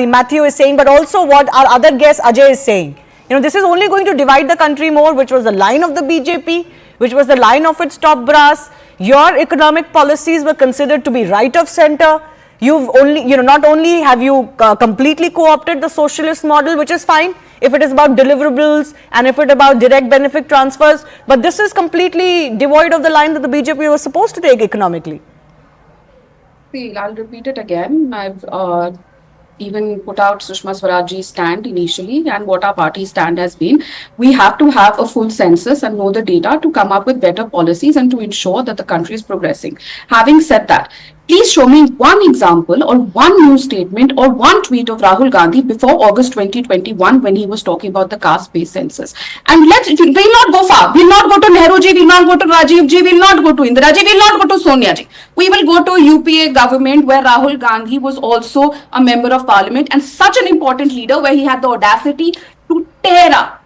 Matthew is saying, but also what our other guest Ajay is saying. This is only going to divide the country more, which was the line of the BJP, which was the line of its top brass. Your economic policies were considered to be right of center. You've only, not only have you completely co-opted the socialist model, which is fine if it is about deliverables and if it is about direct benefit transfers, but this is completely devoid of the line that the BJP was supposed to take economically. See, I'll repeat it again. I've even put out Sushma Swaraj's stand initially and what our party stand has been. We have to have a full census and know the data to come up with better policies and to ensure that the country is progressing. Having said that, please show me one example or one news statement or one tweet of Rahul Gandhi before August 2021 when he was talking about the caste-based census. And we'll not go far. We'll not go to Nehru ji, we'll not go to Rajiv ji, we'll not go to Indira ji, we'll not go to Sonia ji. We will go to UPA government where Rahul Gandhi was also a member of parliament and such an important leader where he had the audacity to tear up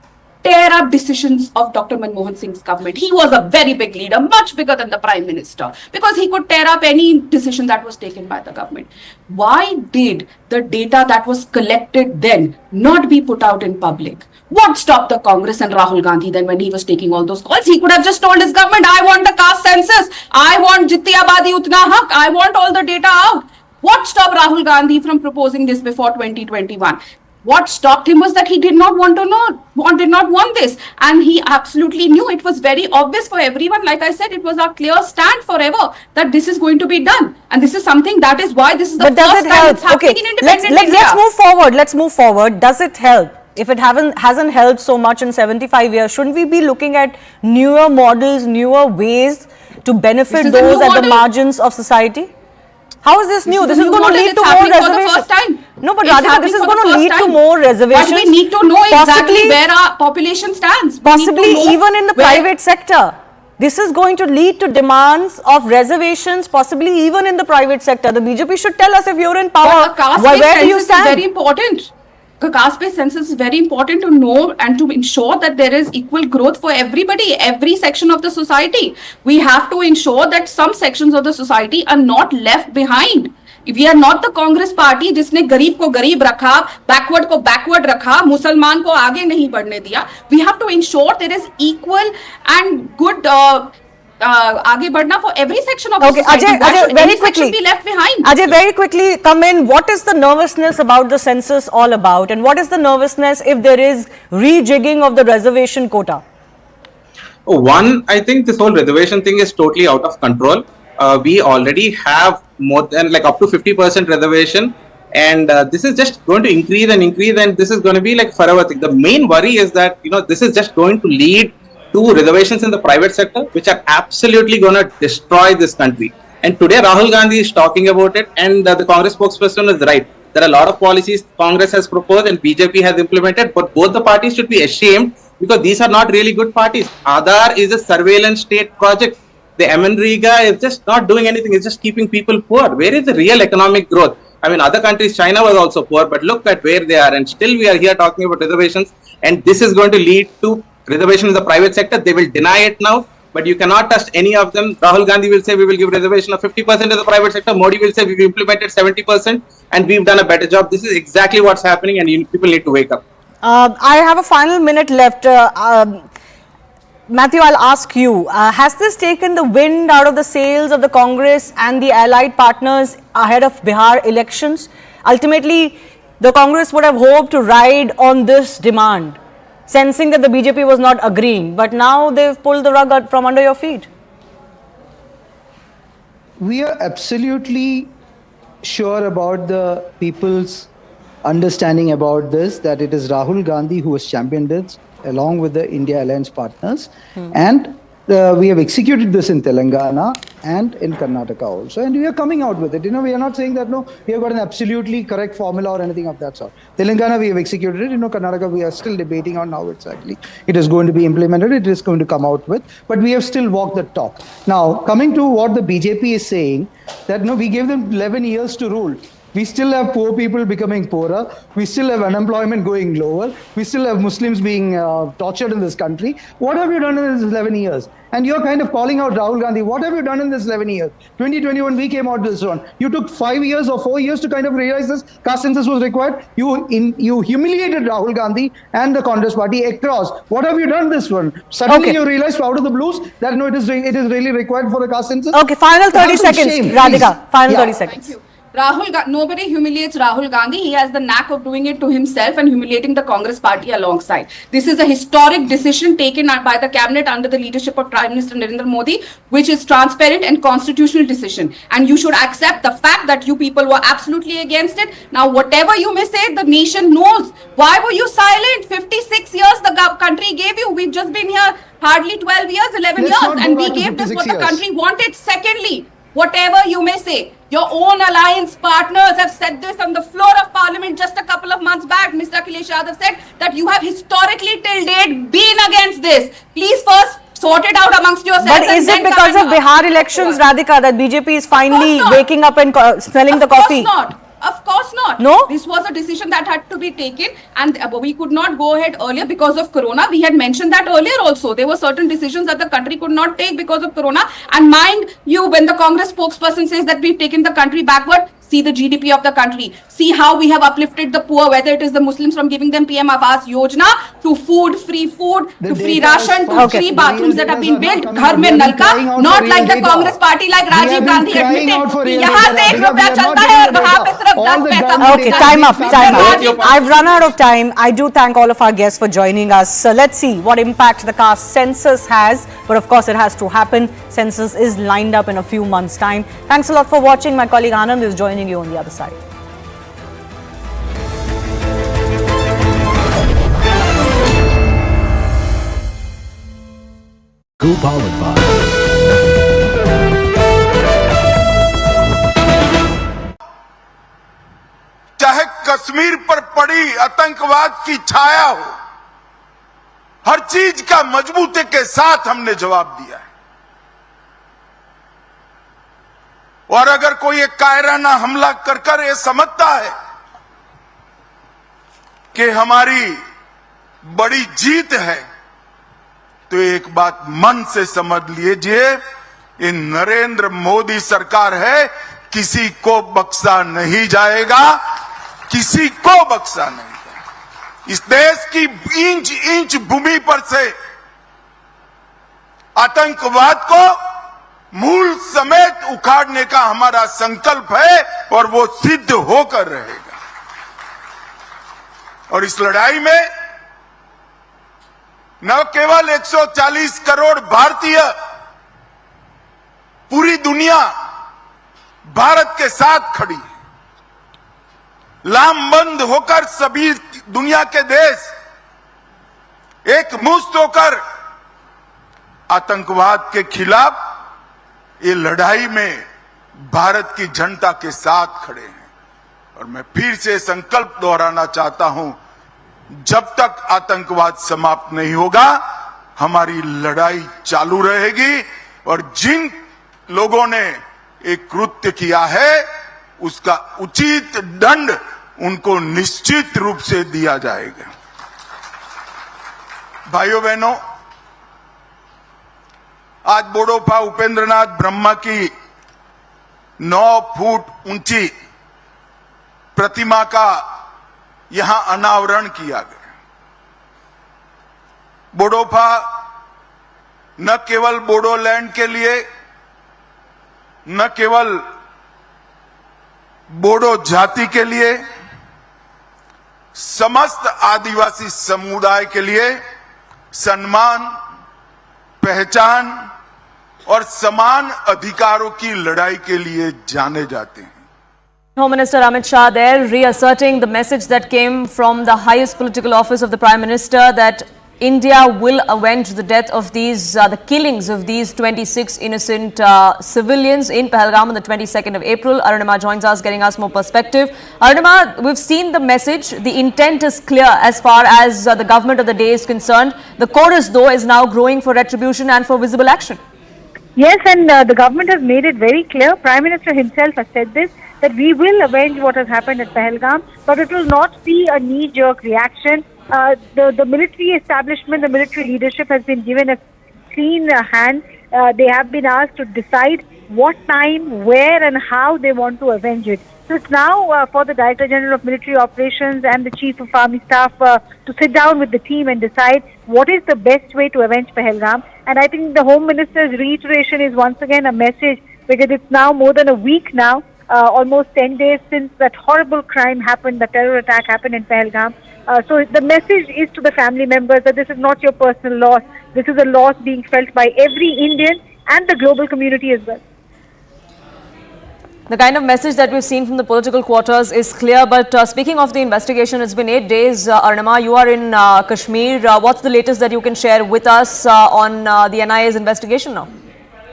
decisions of Dr. Manmohan Singh's government. He was a very big leader, much bigger than the Prime Minister, because he could tear up any decision that was taken by the government. Why did the data that was collected then not be put out in public? What stopped the Congress and Rahul Gandhi then when he was taking all those calls? He could have just told his government, I want the caste census, I want Jitni Abadi Utna Haq, I want all the data out. What stopped Rahul Gandhi from proposing this before 2021? What stopped him was that he did not want this, and he absolutely knew. It was very obvious for everyone. Like I said, it was our clear stand forever that this is going to be done, and this is something that is why this is the first time it's happening in independent India. Let's move forward. Does it help? If it hasn't helped so much in 75 years, shouldn't we be looking at newer models, newer ways to benefit those at the margins of society? How is this new? This is going to lead to more reservations. No, but Radhika, this is going to lead to more reservations. But we need to know exactly where our population stands. Possibly even in the private sector. This is going to lead to demands of reservations, possibly even in the private sector. The BJP should tell us, if you're in power, where do you stand? Very important. The caste-based census is very important to know and to ensure that there is equal growth for everybody, every section of the society. We have to ensure that some sections of the society are not left behind. If we are not the Congress party जिसने गरीब को गरीब रखा, backward को backward रखा, मुसलमान को आगे नहीं बढ़ने दिया, we have to ensure there is equal and good आगे बढ़ना for every section of the society. Ajay, very quickly. Should be left behind. Ajay, very quickly, come in. What is the nervousness about the census all about, and what is the nervousness if there is rejigging of the reservation quota? One, I think this whole reservation thing is totally out of control. We already have more than like up to 50% reservation, and this is just going to increase, and this is going to be like forever thing. The main worry is that this is just going to lead to reservations in the private sector, which are absolutely going to destroy this country. And today Rahul Gandhi is talking about it, and the Congress spokesperson is right. There are a lot of policies Congress has proposed and BJP has implemented, but both the parties should be ashamed because these are not really good parties. Aadhaar is a surveillance state project. The MNREGA is just not doing anything. It's just keeping people poor. Where is the real economic growth? I mean, other countries, China was also poor, but look at where they are, and still we are here talking about reservations, and this is going to lead to reservation in the private sector. They will deny it now, but you cannot trust any of them. Rahul Gandhi will say we will give reservation of 50% in the private sector. Modi will say we've implemented 70% and we've done a better job. This is exactly what's happening, and people need to wake up. I have a final minute left. Matthew, I'll ask you, has this taken the wind out of the sails of the Congress and the allied partners ahead of Bihar elections? Ultimately, the Congress would have hoped to ride on this demand, sensing that the BJP was not agreeing, but now they've pulled the rug out from under your feet. We are absolutely sure about the people's understanding about this, that it is Rahul Gandhi who has championed this along with the India Alliance partners, and we have executed this in Telangana and in Karnataka also, and we are coming out with it. We are not saying that we have got an absolutely correct formula or anything of that sort. Telangana, we have executed it. Karnataka, we are still debating on how exactly it is going to be implemented. It is going to come out with, but we have still walked the talk. Now, coming to what the BJP is saying, that we gave them 11 years to rule. We still have poor people becoming poorer. We still have unemployment going lower. We still have Muslims being tortured in this country. What have you done in this 11 years? And you're kind of calling out Rahul Gandhi. What have you done in this 11 years? 2021, we came out with this one. You took 5 years or 4 years to kind of realize this caste census was required. You humiliated Rahul Gandhi and the Congress party across. What have you done this one? Suddenly you realized out of the blues that it is really required for the caste census. Okay, final 30 seconds. Shame, Radhika, final 30 seconds. Thank you. Nobody humiliates Rahul Gandhi. He has the knack of doing it to himself and humiliating the Congress party alongside. This is a historic decision taken by the cabinet under the leadership of Prime Minister Narendra Modi, which is transparent and constitutional decision. And you should accept the fact that you people were absolutely against it. Now, whatever you may say, the nation knows. Why were you silent? 56 years the country gave you. We've just been here hardly 12 years, 11 years, and we gave this what the country wanted. Secondly, whatever you may say, your own alliance partners have said this on the floor of parliament just a couple of months back. Mr. Akhilesh Yadav said that you have historically till date been against this. Please first sort it out amongst yourselves. But is it because of Bihar elections, Radhika, that BJP is finally waking up and smelling the coffee? Of course not. Of course not. No? This was a decision that had to be taken, and we could not go ahead earlier because of Corona. We had mentioned that earlier also. There were certain decisions that the country could not take because of Corona. And mind you, when the Congress spokesperson says that we've taken the country backward, see the GDP of the country. See how we have uplifted the poor, whether it is the Muslims from giving them PM Awas Yojana, to free food, to free ration, to free bathrooms that have been built, ghar mein nalka, not like the Congress party, like Rajiv Gandhi admitted. यहाँ से 1 रुपया चलता है और वहाँ पे सिर्फ all the gun Okay, time up, time up. Your I've run out of time. I do thank all of our guests for joining us. So let's see what impact the caste census has. But of course, it has to happen. Census is lined up in a few months' time. Thanks a lot for watching. My colleague Anand is joining you on the other side. चाहे कश्मीर पर पड़ी आतंकवाद की छाया हो, हर चीज का मजबूती के साथ हमने जवाब दिया है। और अगर कोई एक कायराना हमला कर कर ये समझता है कि हमारी बड़ी जीत है, तो एक बात मन से समझ लीजिए, ये नरेंद्र मोदी सरकार है, किसी को बख्शा नहीं जाएगा, किसी को बख्शा नहीं जाएगा। इस देश की इंच इंच भूमि पर से आतंकवाद को मूल समेत उखाड़ने का हमारा संकल्प है और वो सिद्ध होकर रहेगा। और इस लड़ाई में न केवल 140 करोड़ भारतीय, पूरी दुनिया भारत के साथ खड़ी है। लामबंद होकर सभी दुनिया के देश एक मुश्त होकर आतंकवाद के खिलाफ ये लड़ाई में भारत की जनता के साथ खड़े हैं। और मैं फिर से संकल्प दोहराना चाहता हूं, जब तक आतंकवाद समाप्त नहीं होगा, हमारी लड़ाई चालू रहेगी। और जिन लोगों ने एक कृत्य किया है, उसका उचित दंड उनको निश्चित रूप से दिया जाएगा। भाइयों बहनों, आज बोडोफा उपेंद्रनाथ ब्रह्मा की 9 फुट ऊंची प्रतिमा का यहां अनावरण किया गया। बोडोफा न केवल बोडोलैंड के लिए, न केवल बोडो जाति के लिए, समस्त आदिवासी समुदाय के लिए सम्मान, पहचान और समान अधिकारों की लड़ाई के लिए जाने जाते हैं। Home Minister Amit Shah there reasserting the message that came from the highest political office of the Prime Minister that India will avenge the death of these, the killings of these 26 innocent civilians in Pahalgam on the 22nd of April. Arunima joins us, getting us more perspective. Arunima, we've seen the message. The intent is clear as far as the government of the day is concerned. The chorus, though, is now growing for retribution and for visible action. Yes, and the government has made it very clear. Prime Minister himself has said this, that we will avenge what has happened at Pahalgam, but it will not be a knee-jerk reaction. The military establishment, the military leadership has been given a clean hand. They have been asked to decide what time, where and how they want to avenge it. So it's now for the Director General of Military Operations and the Chief of Army Staff to sit down with the team and decide what is the best way to avenge Pahalgam. And I think the Home Minister's reiteration is once again a message, because it's now more than a week now, almost 10 days since that horrible crime happened, the terror attack happened in Pahalgam. So the message is to the family members that this is not your personal loss. This is a loss being felt by every Indian and the global community as well. The kind of message that we've seen from the political quarters is clear. But speaking of the investigation, it's been 8 days. Arunima, you are in Kashmir. What's the latest that you can share with us on the NIA's investigation now?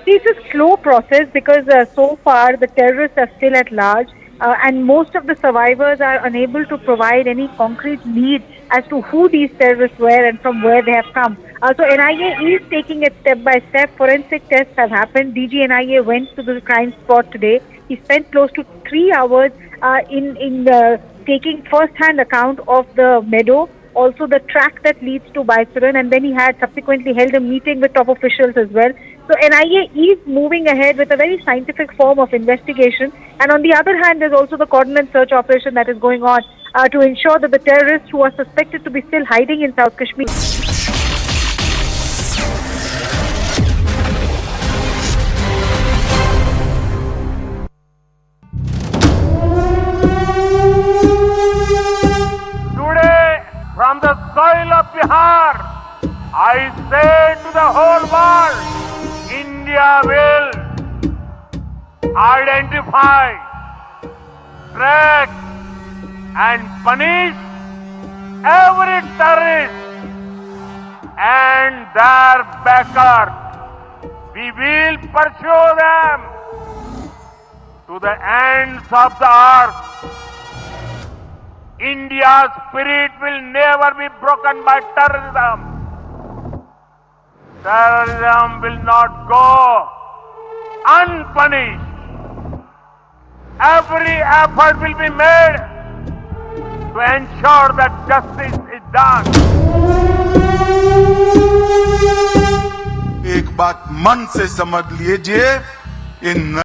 It's a slow process because so far the terrorists are still at large. And most of the survivors are unable to provide any concrete lead as to who these terrorists were and from where they have come. So NIA is taking it step by step. Forensic tests have happened. DG NIA went to the crime spot today. He spent close to 3 hours in taking first-hand account of the meadow, also the track that leads to Baisuran, and then he had subsequently held a meeting with top officials as well. So NIA is moving ahead with a very scientific form of investigation. And on the other hand, there's also the coordinate search operation that is going on to ensure that the terrorists who are suspected to be still hiding in South Kashmir. Bihar, I say to the whole world, India will identify, track and punish every terrorist and their backers. We will pursue them to the ends of the earth. India's spirit will never be broken by terrorism. Terrorism will not go unpunished. Every effort will be made to ensure that justice is done. एक बात मन से समझ लीजिए, इन